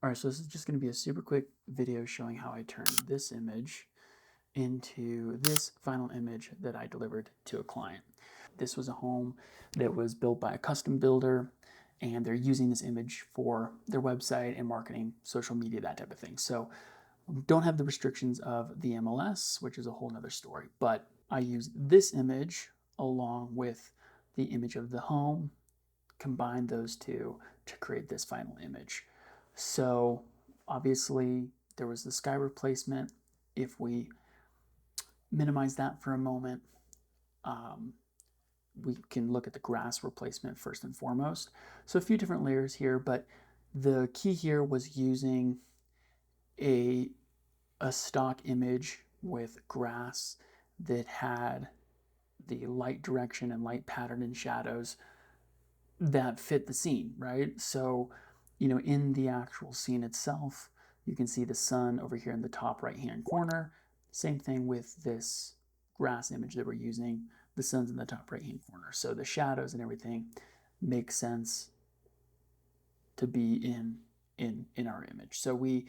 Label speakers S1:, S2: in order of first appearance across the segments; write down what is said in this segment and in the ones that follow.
S1: All right, so this is just going to be a super quick video showing how I turned this image into this final image that I delivered to a client. This was a home that was built by a custom builder, and they're using this image for their website and marketing, social media, that type of thing. So don't have the restrictions of the MLS, which is a whole nother story, but I use this image along with the image of the home, combine those two to create this final image. So obviously there was the sky replacement. If we minimize that for a moment, we can look at the grass replacement first and foremost. So a few different layers here, but the key here was using a, a stock image with grass that had the light direction and light pattern and shadows that fit the scene, right? So, in the actual scene itself, you can see the sun over here in the top right hand corner. Same thing with this grass image that we're using. The sun's in the top right hand corner. So the shadows and everything make sense to be in our image. So we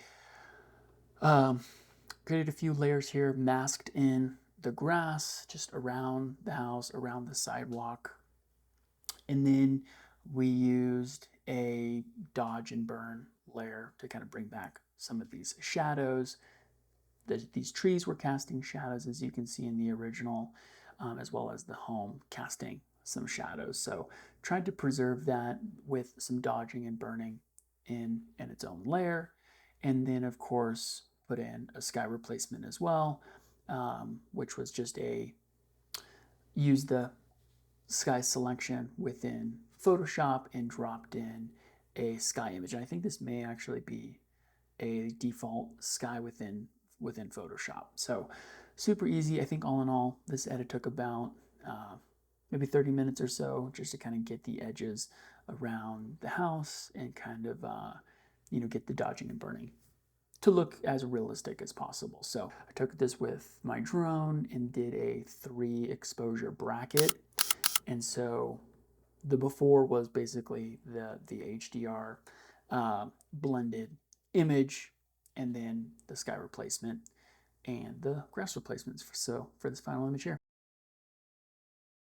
S1: created a few layers here, masked in the grass just around the house, around the sidewalk, and then we used a dodge and burn layer to kind of bring back some of these shadows. These trees were casting shadows, as you can see in the original, as well as the home casting some shadows. So tried to preserve that with some dodging and burning in its own layer. And then, of course, put in a sky replacement as well, which was just use the sky selection within Photoshop and dropped in a sky image. And I think this may actually be a default sky within Photoshop. So super easy. I think all in all, this edit took about maybe 30 minutes or so just to kind of get the edges around the house and kind of get the dodging and burning to look as realistic as possible. So I took this with my drone and did a 3 exposure bracket. And so the before was basically the HDR blended image, and then the sky replacement and the grass replacements. So for this final image here.